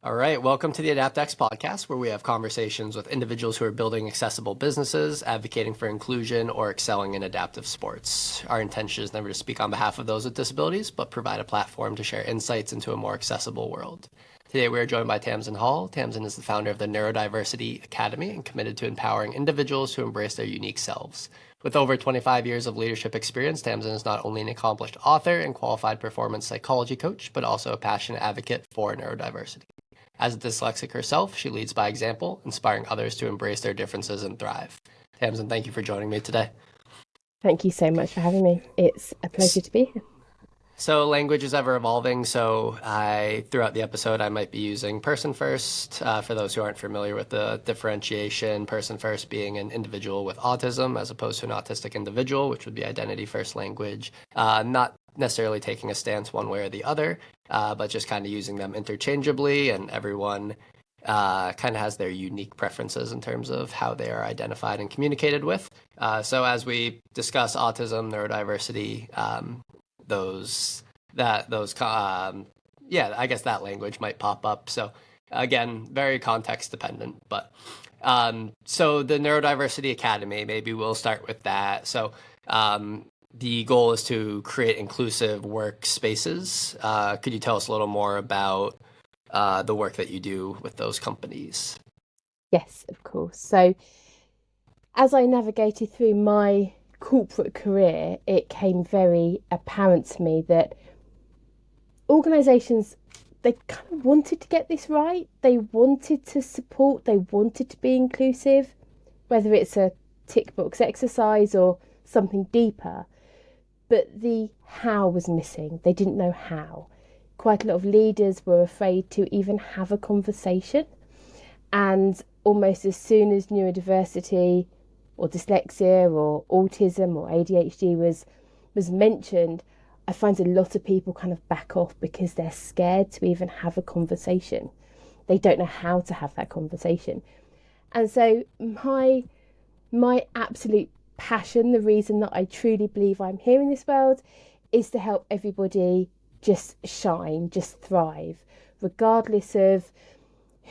All right, welcome to the AdaptX podcast, where we have conversations with individuals who are building accessible businesses, advocating for inclusion, or excelling in adaptive sports. Our intention is never to speak on behalf of those with disabilities, but provide a platform to share insights into a more accessible world. Today, we are joined by Tamzin Hall. Tamzin is the founder of the Neurodiversity Academy and committed to empowering individuals to embrace their unique selves. With over 25 years of leadership experience, Tamzin is not only an accomplished author and qualified performance psychology coach, but also a passionate advocate for neurodiversity. As a dyslexic herself, she leads by example, inspiring others to embrace their differences and thrive. Tamzin, thank you for joining me today. Thank you so much for having me. It's a pleasure to be here. So language is ever evolving. Throughout the episode, I might be using person first. For those who aren't familiar with the differentiation, person first being an individual with autism as opposed to an autistic individual, which would be identity first language. Not necessarily taking a stance one way or the other, but just kind of using them interchangeably, and everyone kind of has their unique preferences in terms of how they are identified and communicated with. So as we discuss autism, neurodiversity, I guess that language might pop up. So again, very context dependent, but so the Neurodiversity Academy, maybe we'll start with that. So the goal is to create inclusive workspaces. Could you tell us a little more about the work that you do with those companies? Yes, of course. So, as I navigated through my corporate career, it came very apparent to me that organisations, they kind of wanted to get this right. They wanted to support, they wanted to be inclusive, whether it's a tick box exercise or something deeper. But the how was missing. They didn't know how. Quite a lot of leaders were afraid to even have a conversation. And almost as soon as neurodiversity or dyslexia or autism or ADHD was mentioned, I find a lot of people kind of back off because they're scared to even have a conversation. They don't know how to have that conversation. And so my absolute passion, the reason that I truly believe I'm here in this world, is to help everybody just shine, just thrive, regardless of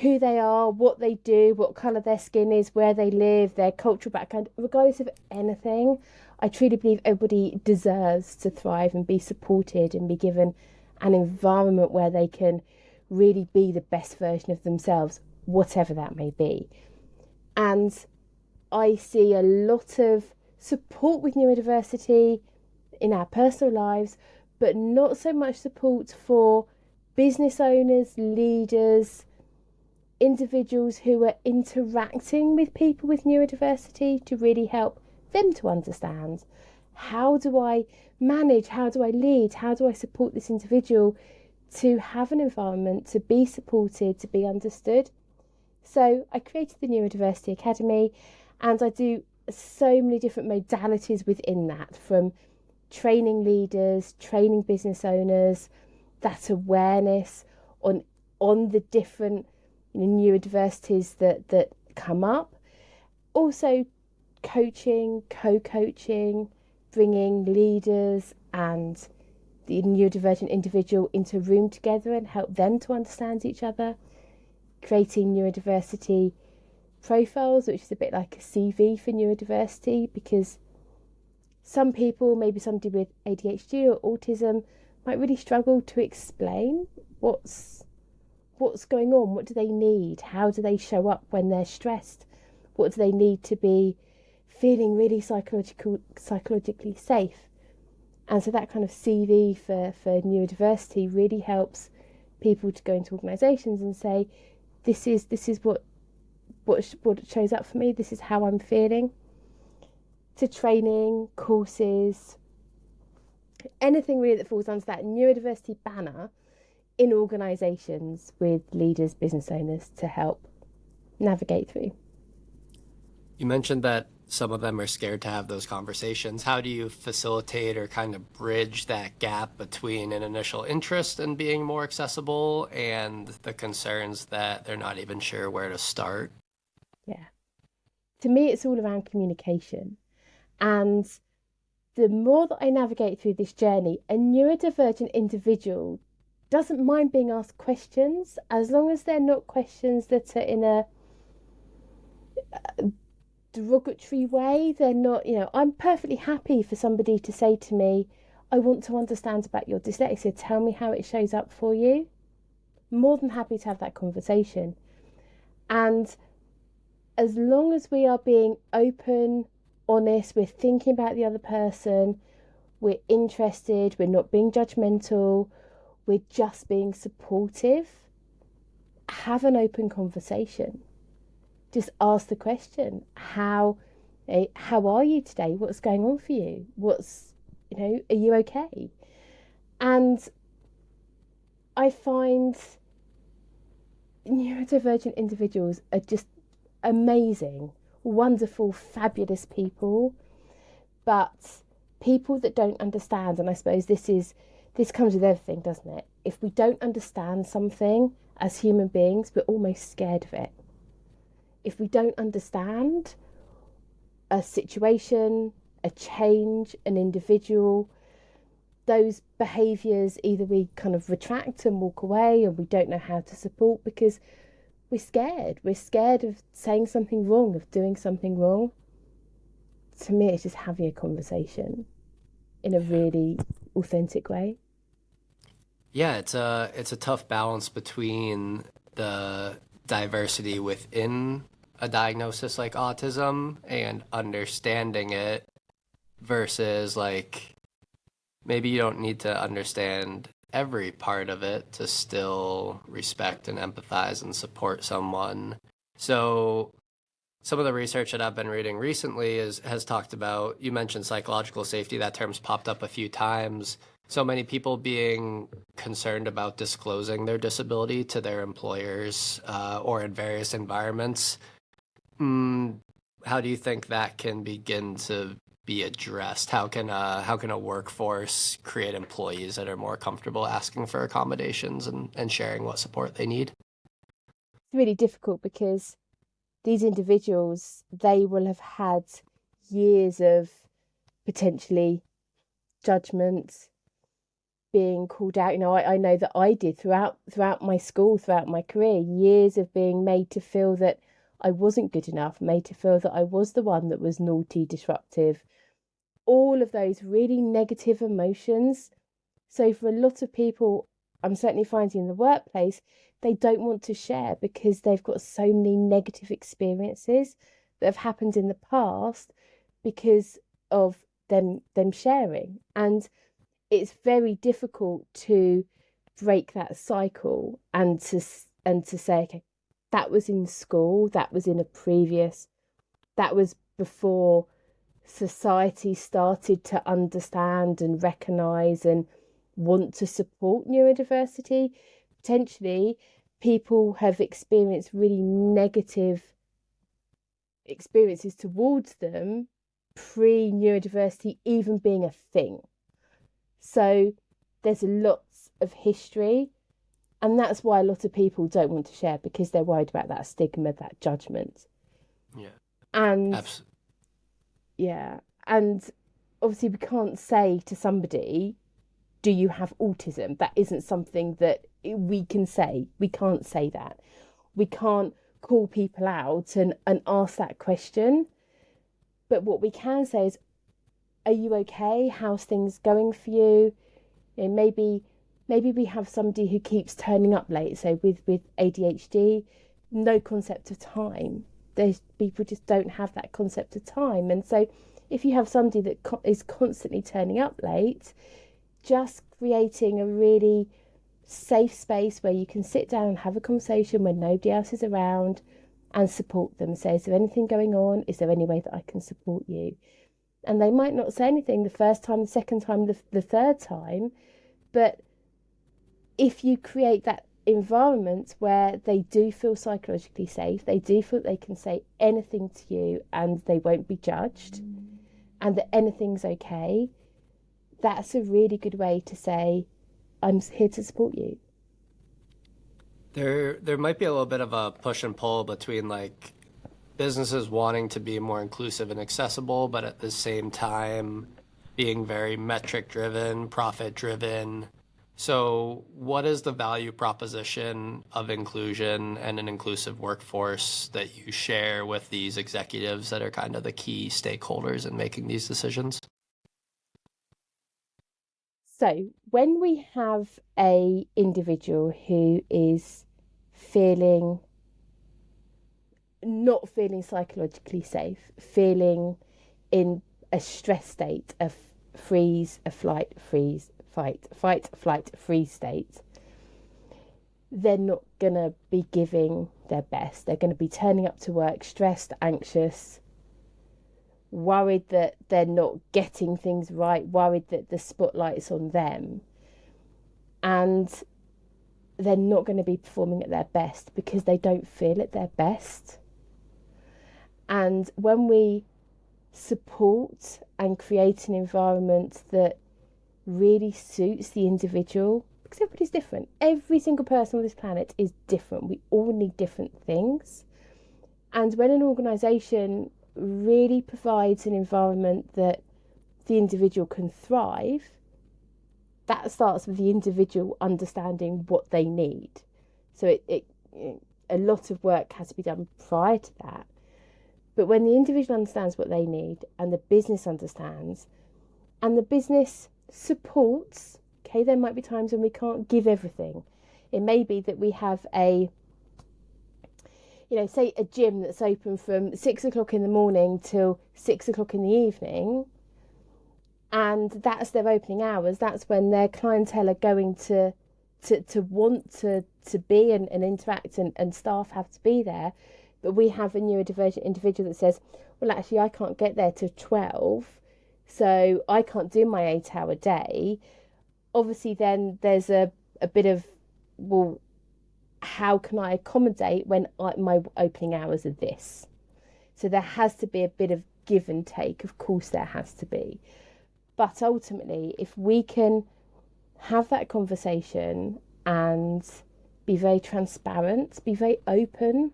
who they are, what they do, what colour their skin is, where they live, their cultural background, regardless of anything. I truly believe everybody deserves to thrive and be supported and be given an environment where they can really be the best version of themselves, whatever that may be. And I see a lot of support with neurodiversity in our personal lives, but not so much support for business owners, leaders, individuals who are interacting with people with neurodiversity to really help them to understand, how do I manage, how do I lead, how do I support this individual to have an environment, to be supported, to be understood. So I created the Neurodiversity Academy, and I do so many different modalities within that, from training leaders, training business owners, that awareness on the different neurodiversities that come up. Also coaching, co-coaching, bringing leaders and the neurodivergent individual into a room together and help them to understand each other. Creating neurodiversity profiles, which is a bit like a CV for neurodiversity, because some people, maybe somebody with ADHD or autism, might really struggle to explain what's going on, what do they need, how do they show up when they're stressed, what do they need to be feeling really psychologically safe. And so that kind of CV for neurodiversity really helps people to go into organisations and say, this is what shows up for me, this is how I'm feeling. To training, courses, anything really that falls under that neurodiversity banner in organisations with leaders, business owners to help navigate through. You mentioned that some of them are scared to have those conversations. How do you facilitate or kind of bridge that gap between an initial interest in being more accessible and the concerns that they're not even sure where to start? Yeah. To me, it's all around communication. And the more that I navigate through this journey, a neurodivergent individual doesn't mind being asked questions, as long as they're not questions that are in a derogatory way. They're not, I'm perfectly happy for somebody to say to me, I want to understand about your dyslexia. Tell me how it shows up for you. More than happy to have that conversation. And as long as we are being open, honest, we're thinking about the other person, we're interested, we're not being judgmental, we're just being supportive, have an open conversation. Just ask the question, how are you today? What's going on for you? Are you okay? And I find neurodivergent individuals are just amazing, wonderful, fabulous people, but people that don't understand, and I suppose this comes with everything, doesn't it? If we don't understand something as human beings, we're almost scared of it. If we don't understand a situation, a change, an individual, those behaviours, either we kind of retract and walk away, or we don't know how to support because we're scared. We're scared of saying something wrong, of doing something wrong. To me, it's just having a conversation in a really authentic way. Yeah, it's a tough balance between the diversity within a diagnosis like autism and understanding it versus like maybe you don't need to understand every part of it to still respect and empathize and support someone. So some of the research that I've been reading recently has talked about, you mentioned psychological safety, that term's popped up a few times. So many people being concerned about disclosing their disability to their employers or in various environments. How do you think that can begin to be addressed? How can a workforce create employees that are more comfortable asking for accommodations and sharing what support they need? It's really difficult because these individuals, they will have had years of potentially judgment, being called out. I know that I did throughout my school, throughout my career, years of being made to feel that I wasn't good enough, made to feel that I was the one that was naughty, disruptive, all of those really negative emotions. So for a lot of people, I'm certainly finding in the workplace, they don't want to share because they've got so many negative experiences that have happened in the past because of them sharing. And it's very difficult to break that cycle and to say, okay, that was in school, that was that was before society started to understand and recognise and want to support neurodiversity. Potentially, people have experienced really negative experiences towards them pre-neurodiversity even being a thing. So there's lots of history, and that's why a lot of people don't want to share, because they're worried about that stigma, that judgment. Yeah. And Absolutely. yeah, and obviously we can't say to somebody, do you have autism? That isn't something that we can say. We can't say that. We can't call people out and ask that question. But what we can say is, are you okay? How's things going for you? Maybe we have somebody who keeps turning up late. So with ADHD, no concept of time. There's people just don't have that concept of time. And so if you have somebody that is constantly turning up late, just creating a really safe space where you can sit down and have a conversation when nobody else is around and support them. Say, is there anything going on? Is there any way that I can support you? And they might not say anything the first time, the second time, the third time, but if you create that environment where they do feel psychologically safe, they do feel they can say anything to you and they won't be judged, and that anything's okay, that's a really good way to say, I'm here to support you. There might be a little bit of a push and pull between like businesses wanting to be more inclusive and accessible, but at the same time being very metric driven, profit driven, So, what is the value proposition of inclusion and an inclusive workforce that you share with these executives that are kind of the key stakeholders in making these decisions? So, when we have a individual who is feeling not feeling psychologically safe, feeling in a stress state, a freeze, a flight, freeze, fight, flight, freeze state, they're not going to be giving their best. They're going to be turning up to work stressed, anxious, worried that they're not getting things right, worried that the spotlight's on them. And they're not going to be performing at their best because they don't feel at their best. And when we support and create an environment that really suits the individual, because everybody's different. Every single person on this planet is different. We all need different things. And when an organisation really provides an environment that the individual can thrive, that starts with the individual understanding what they need. So a lot of work has to be done prior to that. But when the individual understands what they need and the business understands and the business supports, okay, there might be times when we can't give everything. It may be that we have say a gym that's open from 6 o'clock in the morning till 6 o'clock in the evening, and that's their opening hours. That's when their clientele are going to want to be and interact, and staff have to be there. But we have a neurodivergent individual that says, well, actually, I can't get there till 12, so I can't do my 8-hour day. Obviously, then there's a bit of, well, how can I accommodate when my opening hours are this? So there has to be a bit of give and take. Of course, there has to be. But ultimately, if we can have that conversation and be very transparent, be very open,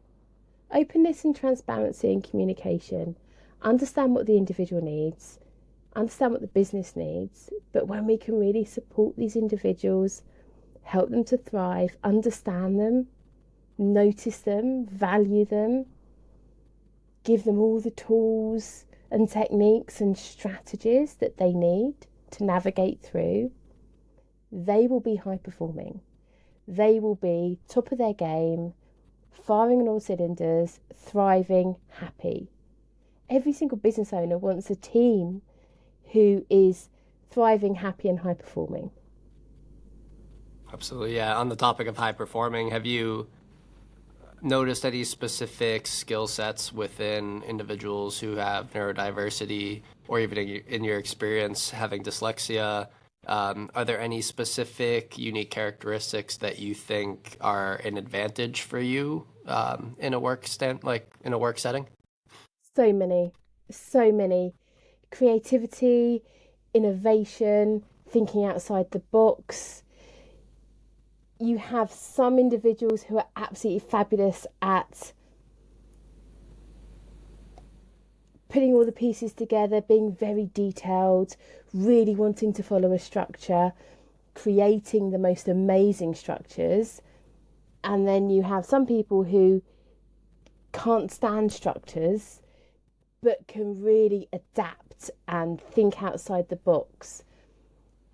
openness and transparency and communication, understand what the individual needs, understand what the business needs, but when we can really support these individuals, help them to thrive, understand them, notice them, value them, give them all the tools and techniques and strategies that they need to navigate through, they will be high performing. They will be top of their game, firing on all cylinders, thriving, happy. Every single business owner wants a team who is thriving, happy, and high performing. Absolutely, yeah. On the topic of high performing, have you noticed any specific skill sets within individuals who have neurodiversity, or even in your experience having dyslexia? Are there any specific unique characteristics that you think are an advantage for you in a work setting? So many. Creativity, innovation, thinking outside the box. You have some individuals who are absolutely fabulous at putting all the pieces together, being very detailed, really wanting to follow a structure, creating the most amazing structures. And then you have some people who can't stand structures, but can really adapt and think outside the box.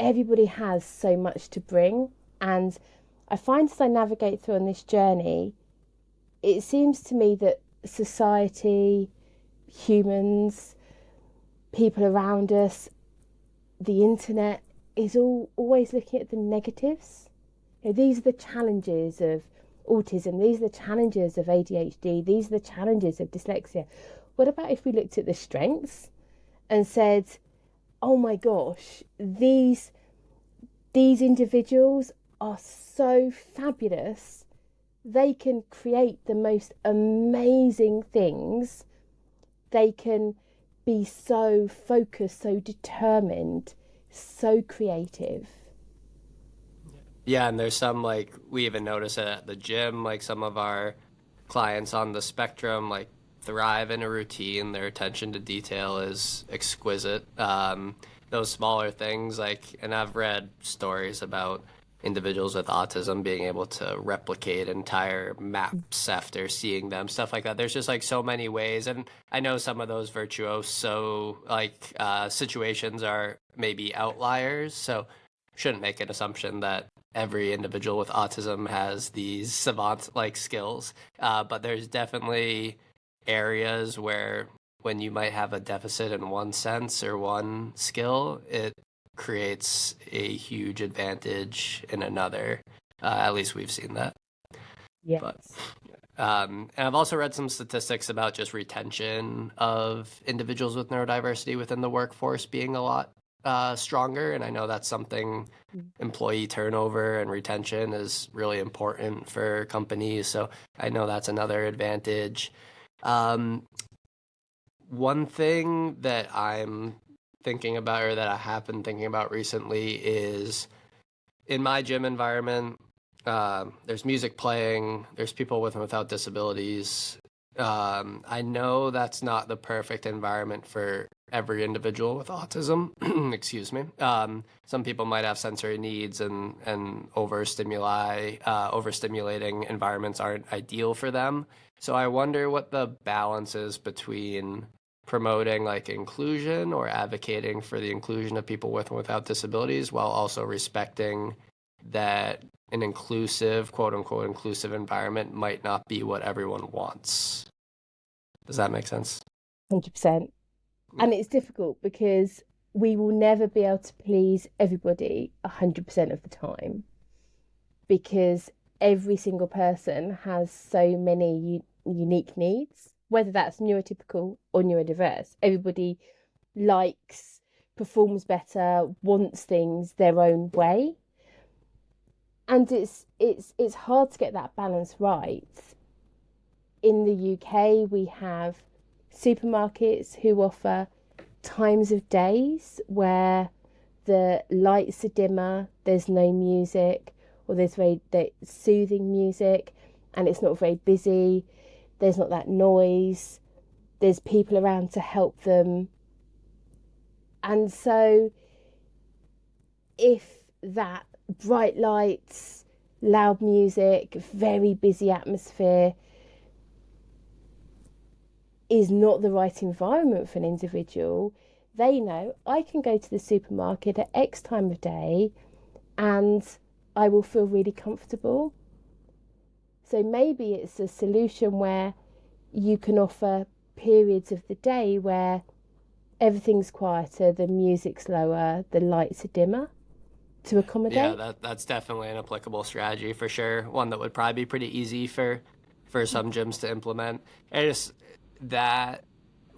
Everybody has so much to bring. And I find as I navigate through on this journey, it seems to me that society, humans, people around us, the internet is always looking at the negatives. These are the challenges of autism, these are the challenges of ADHD, these are the challenges of dyslexia. What about if we looked at the strengths and said, oh my gosh, these individuals are so fabulous, they can create the most amazing things, they can be so focused, so determined, so creative. Yeah, and there's some, like, we even notice it at the gym, like some of our clients on the spectrum, like, thrive in a routine. Their attention to detail is exquisite. Those smaller things, like, and I've read stories about individuals with autism being able to replicate entire maps after seeing them, stuff like that. There's just like so many ways, and I know some of those virtuoso like situations are maybe outliers, so shouldn't make an assumption that every individual with autism has these savant like skills, but there's definitely areas where when you might have a deficit in one sense or one skill, it creates a huge advantage in another. At least we've seen that. Yes. But and I've also read some statistics about just retention of individuals with neurodiversity within the workforce being a lot stronger. And I know that's something, employee turnover and retention is really important for companies. So I know that's another advantage. One thing that I'm thinking about, or that I have been thinking about recently, is in my gym environment, there's music playing, there's people with and without disabilities. I know that's not the perfect environment for every individual with autism. Excuse me. Some people might have sensory needs, and overstimulating environments aren't ideal for them. So I wonder what the balance is between promoting like inclusion or advocating for the inclusion of people with and without disabilities, while also respecting that an inclusive, quote unquote, inclusive environment might not be what everyone wants. Does that make sense? 100%. And it's difficult because we will never be able to please everybody 100% of the time, because every single person has so many unique needs, whether that's neurotypical or neurodiverse. Everybody likes, performs better, wants things their own way. And it's hard to get that balance right. In the UK, we have supermarkets who offer times of days where the lights are dimmer, there's no music, or there's soothing music, and it's not very busy, there's not that noise, there's people around to help them. And so if that bright lights, loud music, very busy atmosphere is not the right environment for an individual, they know I can go to the supermarket at X time of day and I will feel really comfortable. So maybe it's a solution where you can offer periods of the day where everything's quieter, the music's lower, the lights are dimmer, to accommodate. Yeah, that's definitely an applicable strategy for sure. One that would probably be pretty easy for some gyms to implement. And just that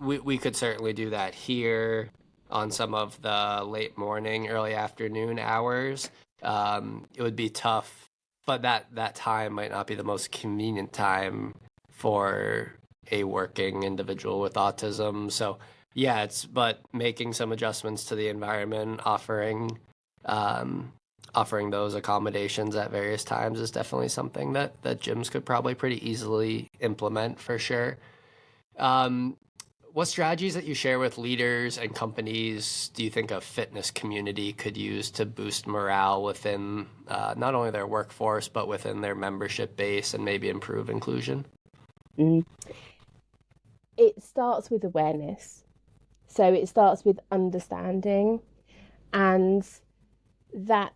we could certainly do that here on some of the late morning, early afternoon hours. It would be tough, but that time might not be the most convenient time for a working individual with autism. So yeah, but making some adjustments to the environment, offering those accommodations at various times is definitely something that gyms could probably pretty easily implement for sure. What strategies that you share with leaders and companies do you think a fitness community could use to boost morale within not only their workforce, but within their membership base, and maybe improve inclusion? It starts with awareness. So it starts with understanding, and that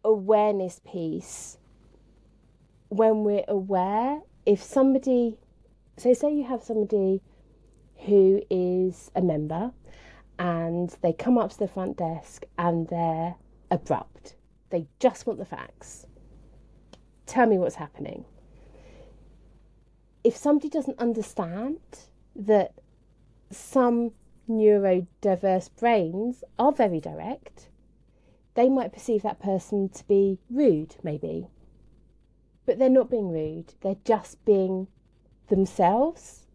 awareness piece, when we're aware, if somebody, so say you have somebody who is a member and they come up to the front desk and they're abrupt, they just want the facts, tell me what's happening. If somebody doesn't understand that some neurodiverse brains are very direct, they might perceive that person to be rude, maybe. But they're not being rude, they're just being themselves.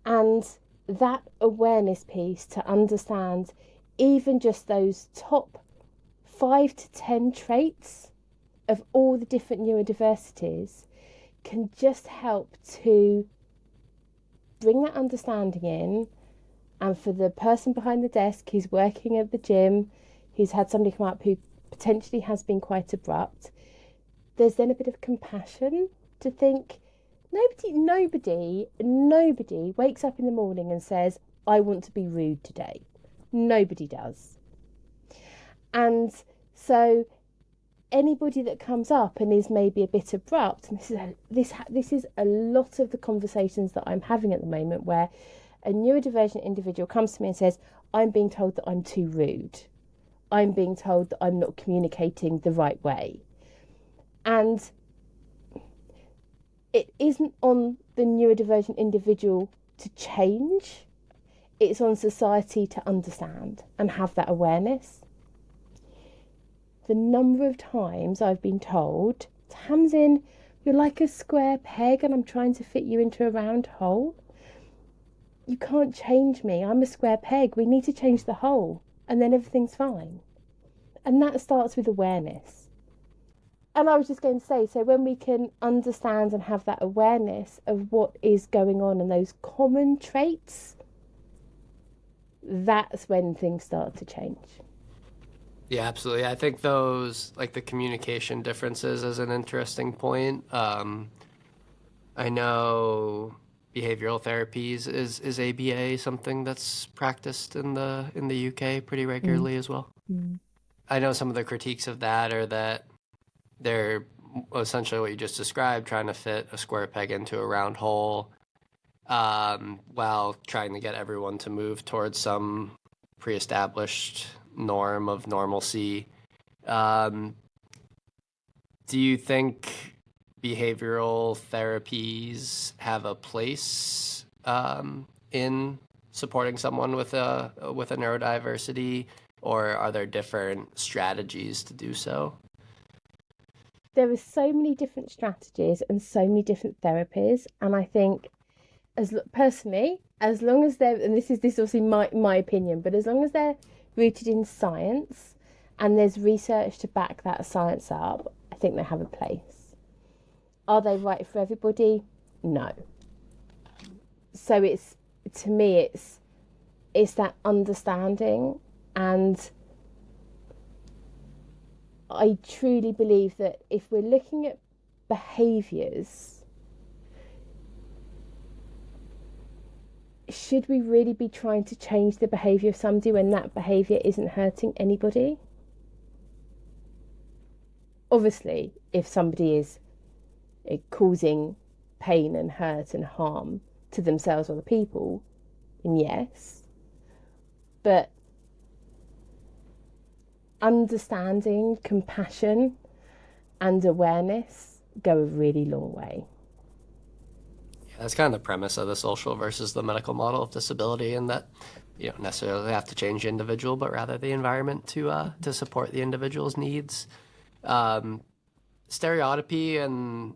And that awareness piece to understand even just those top 5 to 10 traits of all the different neurodiversities can just help to bring that understanding in. And for the person behind the desk who's working at the gym, who's had somebody come up who potentially has been quite abrupt, there's then a bit of compassion to think nobody wakes up in the morning and says, I want to be rude today. Nobody does. And so anybody that comes up and is maybe a bit abrupt, and this is a lot of the conversations that I'm having at the moment, where a neurodivergent individual comes to me and says, I'm being told that I'm too rude. I'm being told that I'm not communicating the right way. And it isn't on the neurodivergent individual to change. It's on society to understand and have that awareness. The number of times I've been told, Tamzin, you're like a square peg and I'm trying to fit you into a round hole. You can't change me. I'm a square peg. We need to change the hole and then everything's fine. And that starts with awareness. And I was just going to say, so when we can understand and have that awareness of what is going on and those common traits, that's when things start to change. Yeah, absolutely. I think those, like the communication differences is an interesting point. I know behavioral therapies is ABA something that's practiced in the UK pretty regularly as well. I know some of the critiques of that are that they're essentially what you just described, trying to fit a square peg into a round hole, while trying to get everyone to move towards some pre-established norm of normalcy. Do you think behavioral therapies have a place in supporting someone with a neurodiversity, or are there different strategies to do so? There are so many different strategies and so many different therapies, and I think, personally, as long as they're, and this is obviously my opinion, but as long as they're rooted in science and there's research to back that science up, I think they have a place. Are they right for everybody? No. So to me it's that understanding, and I truly believe that if we're looking at behaviours, should we really be trying to change the behaviour of somebody when that behaviour isn't hurting anybody? Obviously, if somebody is causing pain and hurt and harm to themselves or other people, then yes. But understanding, compassion and awareness go a really long way. Yeah, that's kind of the premise of the social versus the medical model of disability, in that you don't necessarily have to change the individual, but rather the environment to support the individual's needs. Stereotypy and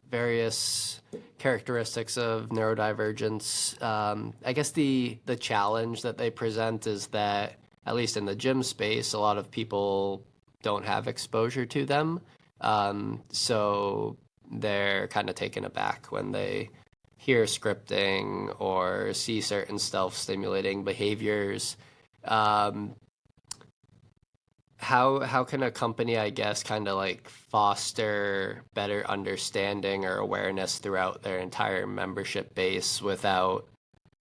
various characteristics of neurodivergence. I guess the challenge that they present is that, at least in the gym space, a lot of people don't have exposure to them. So they're kind of taken aback when they hear scripting or see certain self-stimulating behaviors. How can a company, I guess, kind of like foster better understanding or awareness throughout their entire membership base without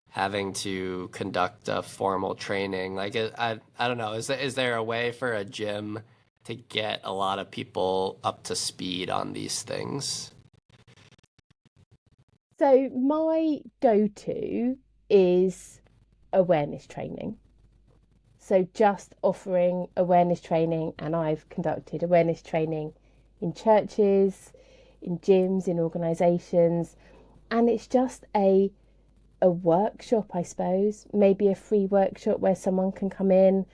having to conduct a formal training? Like, I don't know, is there a way for a gym to get a lot of people up to speed on these things? So my go-to is awareness training. So just offering awareness training, and I've conducted awareness training in churches, in gyms, in organisations, and it's just a workshop, I suppose, maybe a free workshop where someone can come in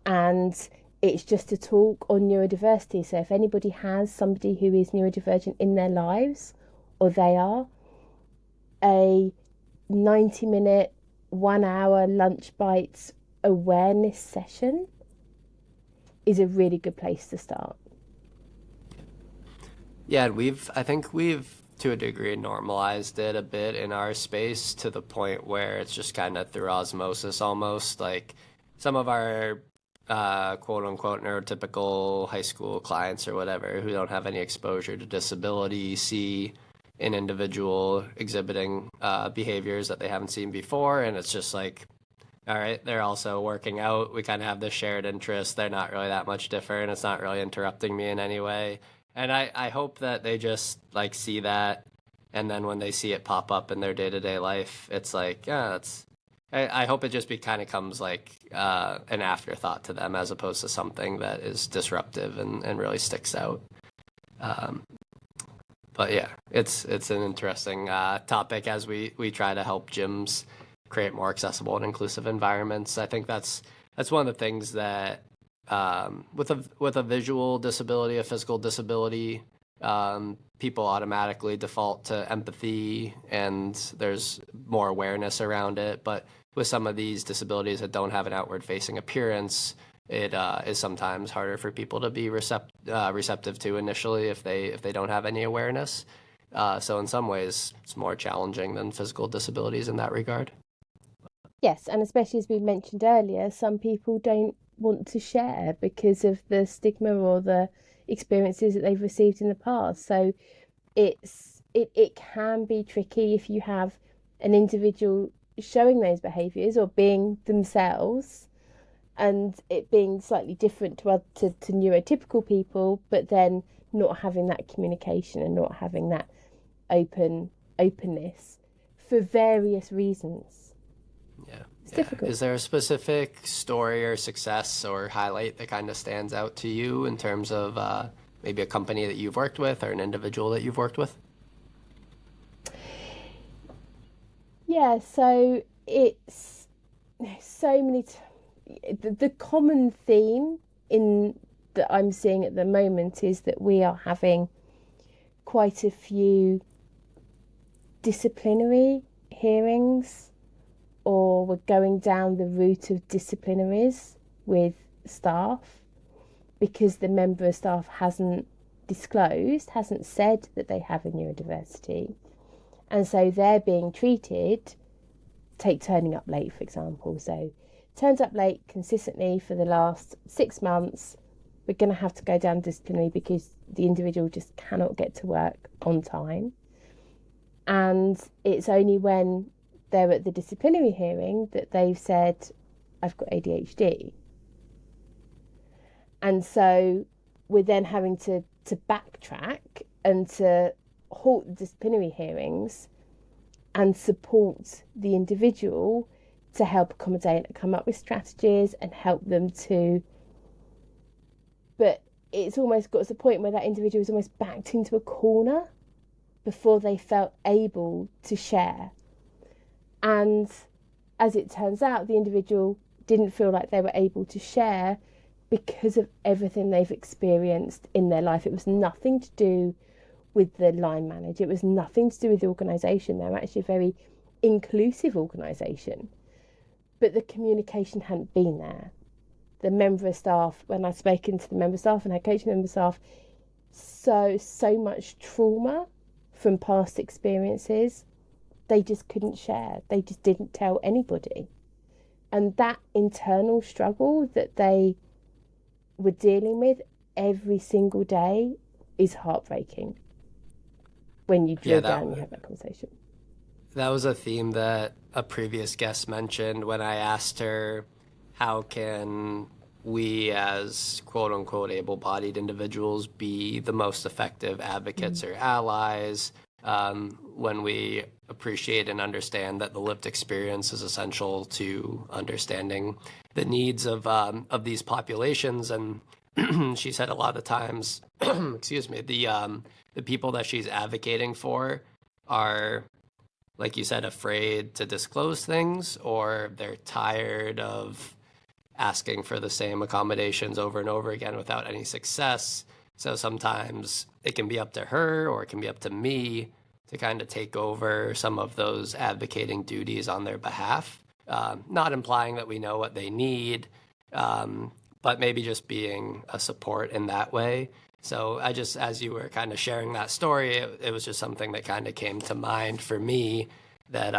and it's just a talk on neurodiversity. So if anybody has somebody who is neurodivergent in their lives, or they are, a 90-minute, 1 hour lunch bites awareness session is a really good place to start. Yeah, I think we've to a degree normalized it a bit in our space, to the point where it's just kind of through osmosis almost. Like some of our quote unquote neurotypical high school clients or whatever who don't have any exposure to disability see an individual exhibiting behaviors that they haven't seen before, and it's just like, all right, they're also working out. We kind of have this shared interest. They're not really that much different. It's not really interrupting me in any way. And I hope that they just like see that. And then when they see it pop up in their day-to-day life, it's like, yeah, that's, I hope it just kind of comes like an afterthought to them as opposed to something that is disruptive and really sticks out. But yeah, it's an interesting topic as we try to help gyms create more accessible and inclusive environments. I think that's one of the things that with a visual disability, a physical disability, people automatically default to empathy and there's more awareness around it. But with some of these disabilities that don't have an outward facing appearance, it is sometimes harder for people to be receptive to initially if they don't have any awareness. So in some ways, it's more challenging than physical disabilities in that regard. Yes, and especially as we mentioned earlier, some people don't want to share because of the stigma or the experiences that they've received in the past. So it can be tricky if you have an individual showing those behaviours or being themselves, and it being slightly different to neurotypical people, but then not having that communication and not having that openness for various reasons. Yeah. It's difficult. Is there a specific story or success or highlight that kind of stands out to you in terms of maybe a company that you've worked with or an individual that you've worked with? Yeah, so it's so many. The common theme that I'm seeing at the moment is that we are having quite a few disciplinary hearings, or we're going down the route of disciplinaries with staff because the member of staff hasn't said that they have a neurodiversity. And so they're being treated, take turning up late, for example. So turns up late consistently for the last 6 months, we're going to have to go down disciplinary because the individual just cannot get to work on time. And it's only when they're at the disciplinary hearing that they've said, I've got ADHD. And so we're then having to backtrack and to halt the disciplinary hearings and support the individual to help accommodate and come up with strategies and help them to. But it's almost got to the point where that individual is almost backed into a corner before they felt able to share. And as it turns out, the individual didn't feel like they were able to share because of everything they've experienced in their life. It was nothing to do with the line manager. It was nothing to do with the organisation. They're actually a very inclusive organisation. But the communication hadn't been there. The member of staff, when I'd spoken to the member of staff and had coaching member of staff, so much trauma from past experiences, they just couldn't share. They just didn't tell anybody. And that internal struggle that they were dealing with every single day is heartbreaking when you drill down and you have that conversation. That was a theme that a previous guest mentioned when I asked her, how can we as quote unquote able-bodied individuals be the most effective advocates or allies when we appreciate and understand that the lived experience is essential to understanding the needs of these populations. And she said a lot of times, excuse me, the people that she's advocating for are, like you said, afraid to disclose things, or they're tired of asking for the same accommodations over and over again without any success. So sometimes it can be up to her or it can be up to me to kind of take over some of those advocating duties on their behalf. Not implying that we know what they need, but maybe just being a support in that way. So I just, as you were kind of sharing that story, it was just something that kind of came to mind for me that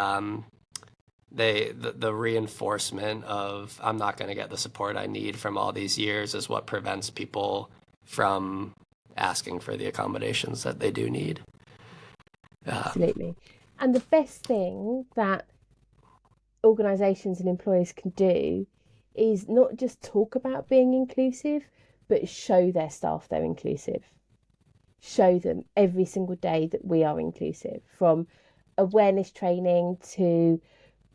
the reinforcement of I'm not going to get the support I need from all these years is what prevents people from asking for the accommodations that they do need. Absolutely. And the best thing that organisations and employers can do is not just talk about being inclusive, but show their staff they're inclusive. Show them every single day that we are inclusive, from awareness training to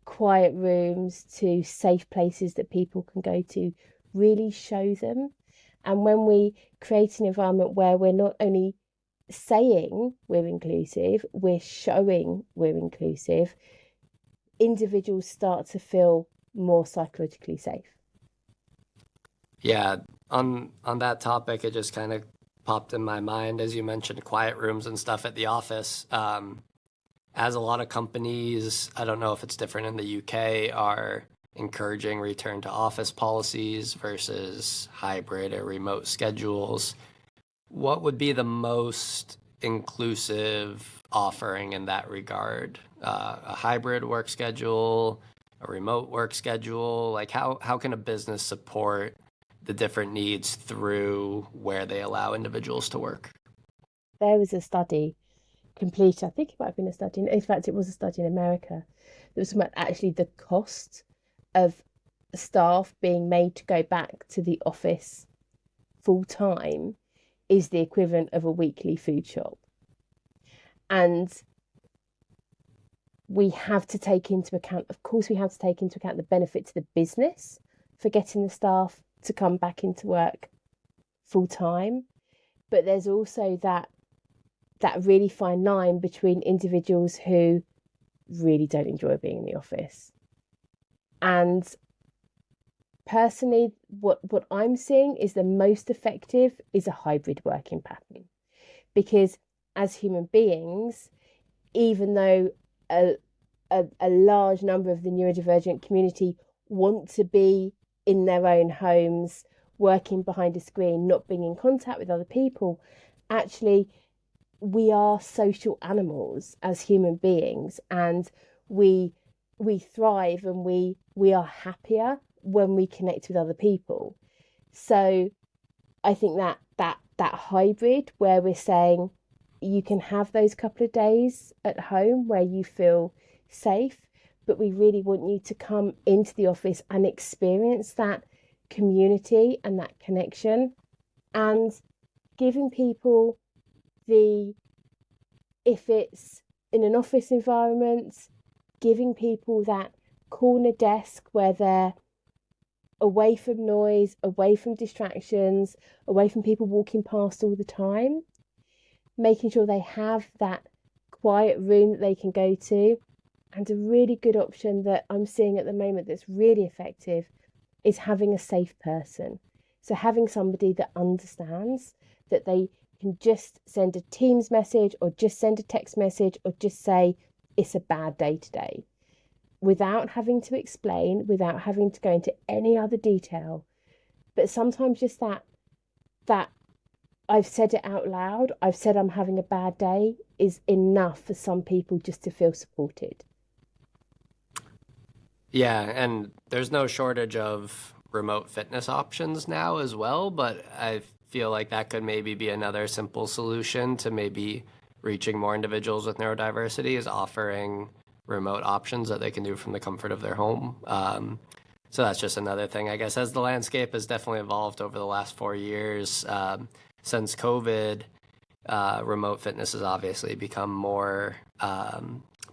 quiet rooms to safe places that people can go to. Really show them. And when we create an environment where we're not only saying we're inclusive, we're showing we're inclusive, individuals start to feel more psychologically safe. Yeah, on that topic, it just kind of popped in my mind as you mentioned quiet rooms and stuff at the office. As a lot of companies, I don't know if it's different in the UK, are encouraging return to office policies versus hybrid or remote schedules. What would be the most inclusive offering in that regard? A hybrid work schedule, a remote work schedule? Like how can a business support the different needs through where they allow individuals to work? There was a study completed, I think it might have been a study, in fact, it was a study in America that was about actually the cost of staff being made to go back to the office full time is the equivalent of a weekly food shop. And we have to take into account, of course, we have to take into account the benefit to the business for getting the staff to come back into work full time. But there's also that really fine line between individuals who really don't enjoy being in the office. And personally, what I'm seeing is the most effective is a hybrid working pattern. Because as human beings, even though a large number of the neurodivergent community want to be in their own homes, working behind a screen, not being in contact with other people, actually, we are social animals as human beings, and we thrive and we are happier when we connect with other people. So I think that hybrid where we're saying you can have those couple of days at home where you feel safe, but we really want you to come into the office and experience that community and that connection, and giving people if it's in an office environment, giving people that corner desk where they're away from noise, away from distractions, away from people walking past all the time, making sure they have that quiet room that they can go to. And a really good option that I'm seeing at the moment that's really effective is having a safe person. So having somebody that understands that they can just send a Teams message or just send a text message or just say it's a bad day today, without having to explain, without having to go into any other detail. But sometimes just that I've said it out loud, I've said I'm having a bad day, is enough for some people just to feel supported. Yeah, and there's no shortage of remote fitness options now as well, but I feel like that could maybe be another simple solution to maybe reaching more individuals with neurodiversity, is offering remote options that they can do from the comfort of their home. So that's just another thing, I guess, as the landscape has definitely evolved over the last 4 years. Since COVID, remote fitness has obviously become more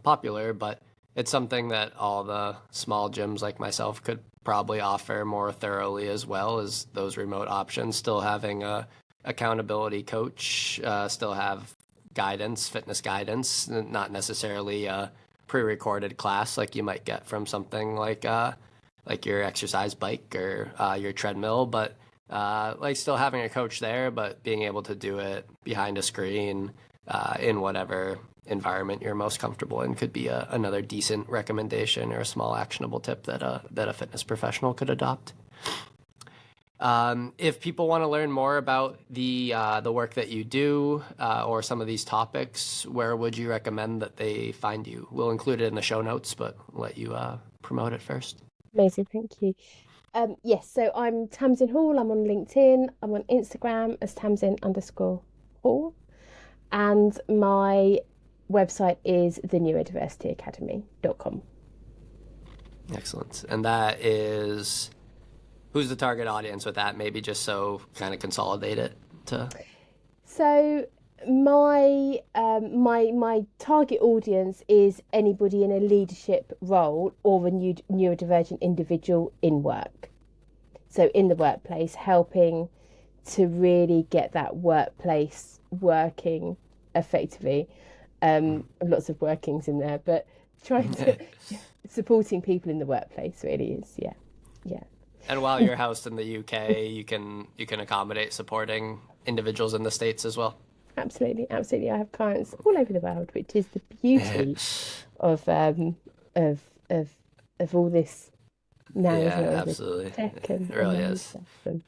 popular, but it's something that all the small gyms like myself could probably offer more thoroughly as well, as those remote options, still having a accountability coach, still have guidance, fitness guidance, not necessarily a pre-recorded class like you might get from something like your exercise bike or your treadmill, but like still having a coach there, but being able to do it behind a screen in whatever environment you're most comfortable in could be another decent recommendation or a small actionable tip that a fitness professional could adopt. If people want to learn more about the work that you do or some of these topics, where would you recommend that they find you? We'll include it in the show notes, but let you promote it first. Amazing, thank you. Yes, so I'm Tamzin Hall. I'm on LinkedIn. I'm on Instagram as Tamzin_Hall. And my website is the neurodiversityacademy.com. Excellent. And that is, who's the target audience with that? Maybe just so kind of consolidate it to. So my target audience is anybody in a leadership role or a neurodivergent individual in work. So in the workplace, helping to really get that workplace working effectively. Lots of workings in there, but trying to supporting people in the workplace really is, yeah. And while you're housed in the UK, you can accommodate supporting individuals in the States as well. Absolutely. I have clients all over the world, which is the beauty of all this now. Yeah, As well, absolutely. Tech It really is. stuff and,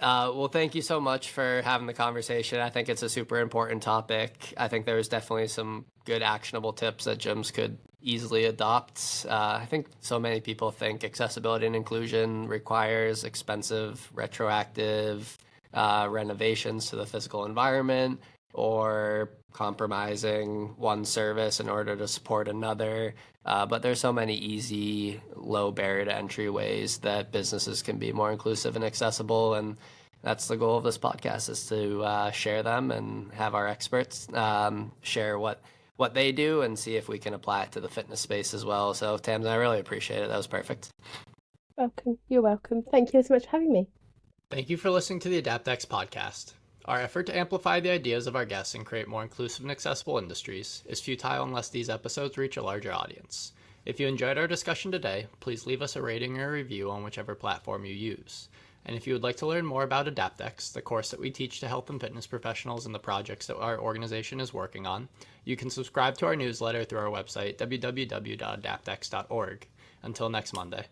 Well, thank you so much for having the conversation. I think it's a super important topic. I think there's definitely some good actionable tips that gyms could easily adopt. I think so many people think accessibility and inclusion requires expensive, retroactive renovations to the physical environment or compromising one service in order to support another. But there's so many easy, low barrier to entry ways that businesses can be more inclusive and accessible. And that's the goal of this podcast, is to share them and have our experts share what they do and see if we can apply it to the fitness space as well. So Tamzin, I really appreciate it. That was perfect. welcome. You're welcome. Thank you so much for having me. Thank you for listening to the AdaptX podcast. Our effort to amplify the ideas of our guests and create more inclusive and accessible industries is futile unless these episodes reach a larger audience. If you enjoyed our discussion today, please leave us a rating or a review on whichever platform you use. And if you would like to learn more about AdaptX, the course that we teach to health and fitness professionals and the projects that our organization is working on, you can subscribe to our newsletter through our website, www.adaptx.org. Until next Monday.